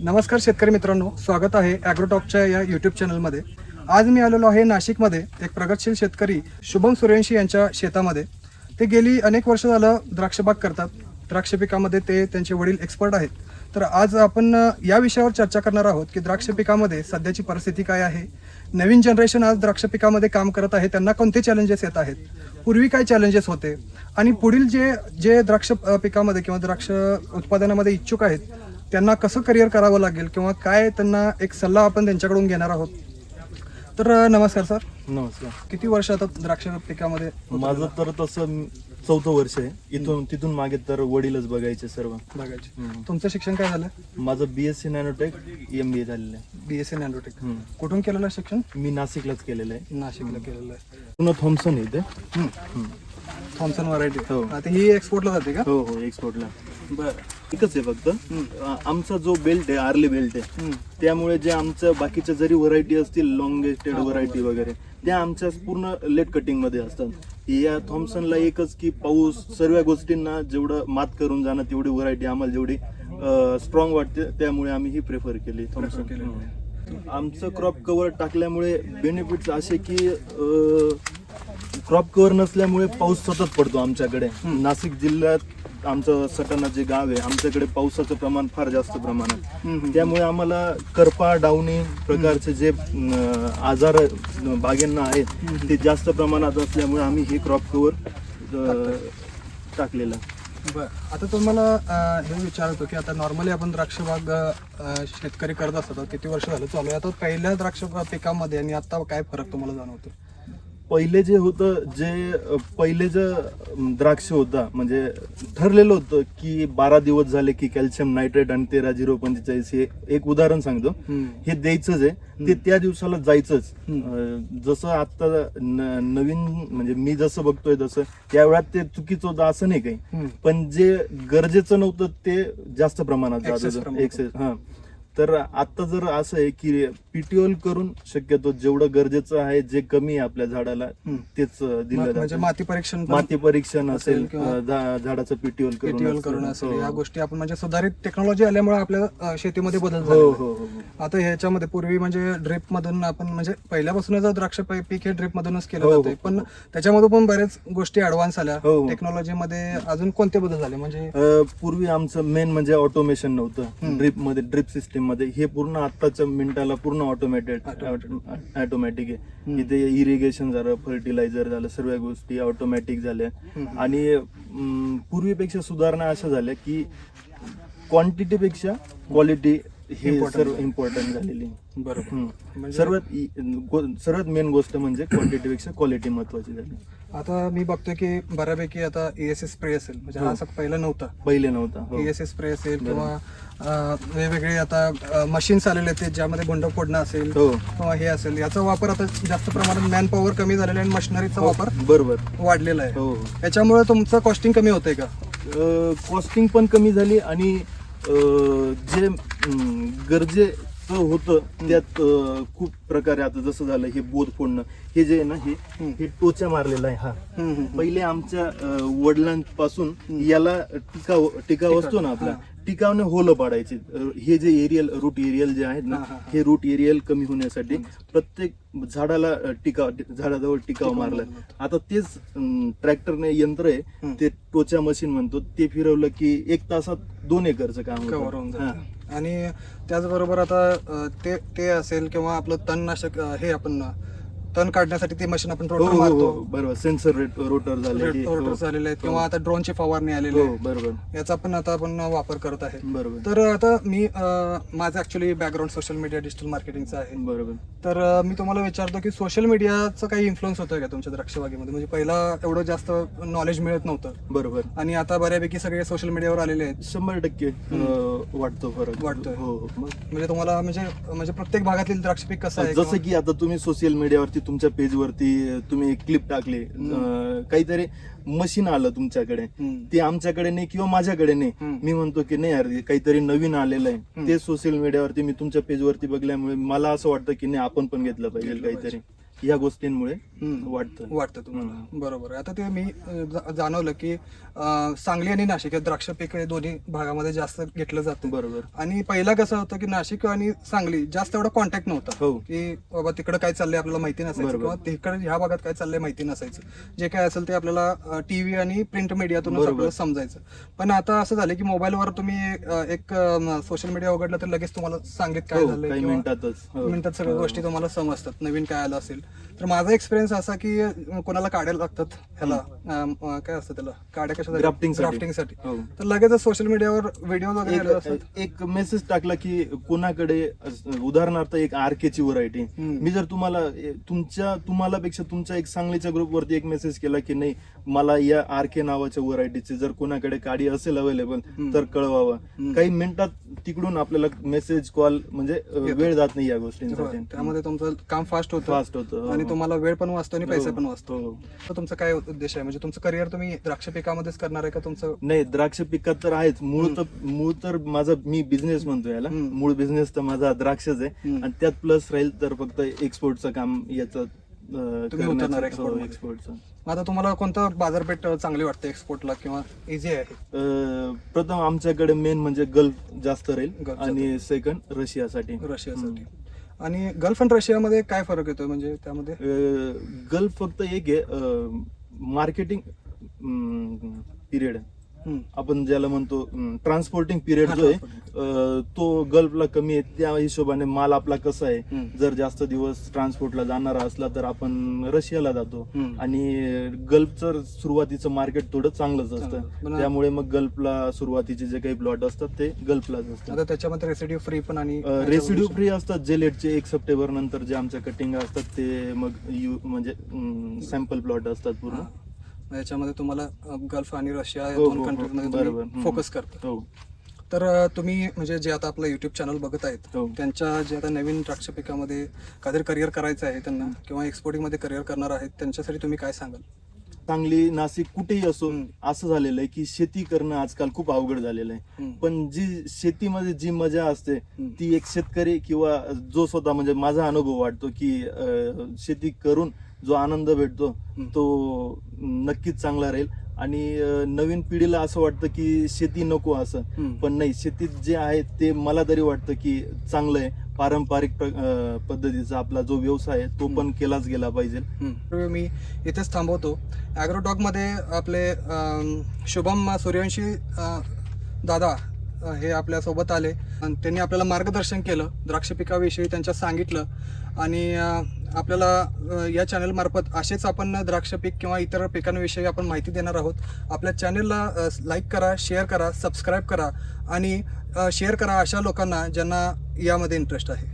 नमस्कार शेतकरी मित्रांनो, स्वागत आहे ॲग्रोटॉकच्या या यूट्यूब चॅनलमध्ये. आज मी आलेलो आहे नाशिकमध्ये एक प्रगतशील शेतकरी शुभम सूर्यवंशी यांच्या शेतामध्ये. ते गेली अनेक वर्ष झालं द्राक्षबाग करतात. द्राक्ष पिकामध्ये ते त्यांचे वडील एक्सपर्ट आहेत. तर आज आपण या विषयावर चर्चा करणार आहोत की द्राक्ष पिकामध्ये सध्याची परिस्थिती काय आहे, नवीन जनरेशन आज द्राक्ष पिकामध्ये काम करत आहे, त्यांना कोणते चॅलेंजेस येत आहेत, पूर्वी काय चॅलेंजेस होते, आणि पुढील जे द्राक्ष पिकामध्ये किंवा द्राक्ष उत्पादनामध्ये इच्छुक आहेत त्यांना कसं करिअर करावं लागेल किंवा काय त्यांना एक सल्ला आपण त्यांच्याकडून घेणार आहोत. तर नमस्कार सर. नमस्कार. किती वर्ष आता द्राक्ष पिकामध्ये? माझं तर तसं 4थं वर्ष आहे. तिथून मागे तर वडीलच बघायचे सर्व. बघायचे. तुमचं शिक्षण काय झालं? माझं BSc नॅनोटेक MBA झालेलं आहे. BSc नॅनोटेक. कुठून केलेलं आहे शिक्षण? मी नाशिकलाच केलेलं आहे. नाशिकला केलेलं आहे. पुन्हा थॉम्सन इथे. Thomson variety. हो. आता ही एक्सपोर्टला जाते का? हो हो, एक्सपोर्टला. बरं. एकच आहे फक्त आमचा जो बेल्ट आहे, आर्ली बेल्ट आहे, त्यामुळे जे आमचं बाकीच्या जरी व्हरायटी असतील लॉंगेस्टेड व्हरायटी वगैरे, त्या आमच्या पूर्ण लेट कटिंग मध्ये असतात. या थॉम्सनला एकच की पाऊस सर्व गोष्टींना जेवढं मात करून जाणं तेवढी व्हरायटी आम्हाला जेवढी स्ट्रॉंग वाटते, त्यामुळे आम्ही ही प्रेफर केली थॉम्सन. आमचं क्रॉप कव्हर टाकल्यामुळे बेनिफिट्स असे की क्रॉप कव्हर नसल्यामुळे पाऊस सतत पडतो आमच्याकडे. नाशिक जिल्ह्यात आमचं सटाणा जे गाव आहे, आमच्याकडे पावसाचं प्रमाण फार जास्त प्रमाणात, त्यामुळे आम्हाला करपा डाउनी प्रकारचे जे आजार बागेंना आहेत ते जास्त प्रमाणात असल्यामुळे आम्ही हे क्रॉप कव्हर टाकलेलं. बरं. आता तुम्हाला हे विचारतो की आता नॉर्मली आपण द्राक्ष बाग शेतकरी करत असतात, किती वर्ष झालं चालू आहे, आता पहिल्या द्राक्ष पिकामध्ये आणि आता काय फरक तुम्हाला जाणवतो? पहिले जे होतं, पहिले जे द्राक्ष होता म्हणजे ठरलेलं होतं की 12 दिवस झाले की कॅल्शियम नायट्रेट आणि 13-0-45 हे एक उदाहरण सांगतो, हे द्यायचंच आहे, ते त्या दिवसाला जायचंच. जसं आता नवीन म्हणजे मी जसं बघतोय तसं त्या वेळात ते चुकीचं होतं असं नाही काही, पण जे गरजेचं नव्हतं ते जास्त प्रमाणात जात होतं. एक्सेस. हा. तर आता जर असं आहे की PTOL करून शक्यतो जेवढं गरजेचं आहे, जे कमी आहे आपल्या झाडाला तेच दिलं जातं. म्हणजे माती परीक्षण असेल, झाडाचं PTOL करून असेल, या गोष्टी आपण म्हणजे सुधारित टेक्नॉलॉजी आल्यामुळे आपल्या शेतीमध्ये बदल हो झाला. हो. आता ह्याच्यामध्ये पूर्वी म्हणजे ड्रिप मधून आपण म्हणजे पहिल्यापासूनच द्राक्ष पीक हे ड्रिप मधूनच केलं जाते, पण त्याच्यामध्ये पण बरेच गोष्टी ऍडव्हान्स आल्या. टेक्नॉलॉजीमध्ये अजून कोणते बदल झाले? म्हणजे पूर्वी आमचं मेन म्हणजे ऑटोमेशन नव्हतं ड्रिप सिस्टीम मध्ये. हे पूर्ण आत्ताच्या मिनिटाला पूर्ण ऑटोमॅटिक आहे. इथे इरिगेशन झालं, फर्टिलायझर झालं, सर्व गोष्टी ऑटोमॅटिक झाल्या. आणि पूर्वीपेक्षा सुधारणा अशा झाल्या की क्वांटिटीपेक्षा क्वालिटी हे सर्व इम्पॉर्टंट झालेली. बरोबर. सर्वात मेन गोष्ट म्हणजे क्वांटिटीपेक्षा क्वालिटी महत्वाची झाली. आता मी बघतोय की बऱ्यापैकी आता ESS स्प्रे असेल, म्हणजे हा असं पहिलं नव्हता. ESS स्प्रे असेल किंवा वेगवेगळे आता मशीन्स आलेले आहेत ज्यामध्ये गुंड फोडणं असेल किंवा हे असेल, याचा वापर आता जास्त प्रमाणात मॅन पॉवर कमी झालेला आहे आणि मशिनरीचा वापर बरोबर वाढलेला आहे. याच्यामुळे तुमचं कॉस्टिंग कमी होतंय का? कॉस्टिंग पण कमी झाली आणि जे गरजेचं होतं त्यात खूप प्रकारे आता जसं झालं हे बोध फोडणं, हे जे आहे ना हे टोचा मारलेला आहे. हा पहिले आमच्या वडिलांपासून याला टिकाव असतो ना आपला, टिकावने होलं पाडायचे. हे जे रूट एरियल जे आहेत ना, हे रूट एरियल कमी होण्यासाठी प्रत्येक झाडाजवळ टिकाव मारलाय. आता तेच ट्रॅक्टरने यंत्र आहे, ते टोचा मशीन म्हणतो, ते फिरवलं की 1 तासात 2 एकरचं काम होतं. आणि त्याचबरोबर आता ते असेल किंवा आपलं तणनाशक, हे आपण तण काढण्यासाठी ते मशीन आपण रोटर मारतो. बरोबर. सेन्सर रोटर झालेले आहेत किंवा आता ड्रोनची फवारणी आलेली आहे. बरोबर. याचा पण आता आपण वापर करत आहे. बरोबर. तर आता मी माझं actually background social media digital मार्केटिंगचं आहे. बरोबर. तर मी तुम्हाला विचारतो की सोशल मीडियाचा काही इन्फ्लुएन्स होतोय का तुमच्या द्राक्षबागेमध्ये? म्हणजे पहिला एवढं जास्त नॉलेज मिळत नव्हतं. बरोबर. आणि आता बऱ्यापैकी सगळे सोशल मीडियावर आलेले आहेत. 100% वाटतो फरक. वाटतोय. म्हणजे तुम्हाला म्हणजे प्रत्येक भागातील द्राक्ष पीक कसं आहे, जसं की आता तुम्ही सोशल मीडियावरती तुमच्या पेजवरती तुम्ही क्लिप टाकले, काहीतरी मशीन आलं तुमच्याकडे, ते आमच्याकडे नाही किंवा माझ्याकडे नाही, मी म्हणतो की नाही यार काहीतरी नवीन आलेलं आहे, ते सोशल मीडियावरती मी तुमच्या पेजवरती बघल्यामुळे मला असं वाटतं की नाही आपण पण घेतलं पाहिजे काहीतरी. या गोष्टींमुळे हम्म. वाटतं. वाटतं तुम्हाला. बरोबर आहे. आता ते मी जाणवलं की सांगली आणि नाशिक हे द्राक्ष पीक हे दोन्ही भागामध्ये जास्त घेतलं जातं. बरोबर. आणि पहिला कसं होतं की नाशिक आणि सांगली जास्त एवढा कॉन्टॅक्ट नव्हता, हो. की बाबा तिकडे काय चाललंय आपल्याला माहिती नसायचं, बरोबर. किंवा तिकडे ह्या भागात काय चाललंय माहिती नसायचं. जे काय असेल ते आपल्याला टीव्ही आणि प्रिंट मीडियातूनच बरोबर. आपल्याला समजायचं. पण आता असं झालं की मोबाईलवर तुम्ही एक सोशल मीडिया उघडलं तर लगेच तुम्हाला सांगित काय हो, झालंय, काही किंवा मिनिटातच. हो. मिनिटात सगळ्या हो. गोष्टी तुम्हाला समजतात, नवीन काय आलं असेल तर. माझा एक्सपिरियन्स असा की कोणाला काढायला लागतात ह्याला काय असतं त्याला काड्या कशासाठी, ग्राफ्टिंगसाठी, हो. तर लगेच सोशल मीडियावर व्हिडिओ वगैरे आलेले असतात. एक मेसेज टाकला की कोणाकडे उदाहरणार्थ एक आरकेची व्हरायटी, मी जर तुम्हाला पेक्षा तुमच्या एक सांगलीच्या ग्रुपवरती एक मेसेज केला की नाही मला या आरके नावाच्या व्हरायटीची जर कोणाकडे काडी असेल अवेलेबल तर कळवावं, काही मिनिटात तिकडून आपल्याला मेसेज कॉल म्हणजे वेळ जात नाही या गोष्टींसाठी. त्यामध्ये तुमचं काम फास्ट फास्ट होतं. आणि तुम्हाला वेळ पण वाचतो आणि पैसे पण हो. वाचतो. तर तुमचं काय उद्देश आहे, म्हणजे तुमचं करिअर तुम्ही द्राक्ष पिकामध्येच करणार आहे का तुमचं? नाही, द्राक्ष पिकात तर आहेच. मूळ तर माझा मी बिझनेस म्हणतो याला, मूळ बिझनेस तर माझा द्राक्षच आहे. आणि त्यात प्लस राहील तर फक्त एक्सपोर्टचं काम याचं तुम्ही उतरणार एक्सपोर्टचं. आता तुम्हाला कोणतं बाजारपेठ चांगली वाटते एक्सपोर्टला किंवा इझी आहे? प्रथम आमच्याकडे मेन म्हणजे गल्फ जास्त राहील गल्फ आणि सेकंड रशियासाठी. रशियासाठी. आणि गल्फ आणि रशियामध्ये काय फरक येतोय, म्हणजे त्यामध्ये? गल्फ फक्त एक आहे मार्केटिंग पिरियड, आपण ज्याला म्हणतो ट्रान्सपोर्टिंग पिरियड जो आहे तो गल्फला कमी आहे. त्या हिशोबाने माल आपला कसा आहे, जर जास्त दिवस ट्रान्सपोर्टला जाणारा असला तर आपण रशियाला जातो. आणि गल्फचं सुरुवातीचं मार्केट थोडं चांगलंच असतं, त्यामुळे मग गल्फला सुरुवातीचे जे काही प्लॉट असतात ते गल्फलाच असतात. आता त्याच्यामध्ये रेसिड्यू फ्री पण आणि रेसिड्यू फ्री असतात. जे लेटचे 1 सप्टेंबर नंतर जे आमच्या कटिंग असतात ते मग म्हणजे सॅम्पल प्लॉट असतात पूर्ण. याच्यामध्ये तुम्हाला गल्फ आणि रशिया या हो, दोन हो, कंट्रीज मध्ये बरोबर. तुम्ही फोकस करता. हो. तर तुम्ही म्हणजे जे आता आपलं युट्यूब चॅनल बघत आहेत हो. त्यांच्या जे आता नवीन द्राक्ष पिकामध्ये काहीतरी करिअर करायचं आहे त्यांना, किंवा एक्सपोर्टिंग मध्ये करिअर करणार आहेत, त्यांच्यासाठी तुम्ही काय सांगाल? सांगली, नाशिक कुठेही असो, असं झालेलं आहे की शेती करणं आजकाल खूप अवघड झालेलं आहे. पण जी शेतीमध्ये जी मजा असते ती एक शेतकरी किंवा जो स्वतः, म्हणजे माझा अनुभव वाटतो की शेती करून जो आनंद भेटतो तो नक्कीच चांगला राहील. आणि नवीन पिढीला असं वाटतं की शेती नको असं, पण नाही, शेतीत जे आहे ते मला तरी वाटतं की चांगलं आहे. पारंपरिक पद्धतीचा आपला जो व्यवसाय आहे तो पण केलाच गेला पाहिजे. मी इथेच थांबवतो. ॲग्रोटॉक मध्ये आपले शुभम सूर्यवंशी दादा हे आपल्या सोबत आले आणि त्यांनी आपल्याला मार्गदर्शन केलं, द्राक्ष पिकाविषयी त्यांच्या सांगितलं. आणि आपल्याला या चॅनल मार्फत असेच आपण द्राक्ष पीक किंवा इतर पिकांविषयी आपण माहिती देणार आहोत. आपल्या चॅनलला लाईक करा, शेअर करा, सबस्क्राईब करा आणि शेअर करा अशा लोकांना ज्यांना यामध्ये इंटरेस्ट आहे.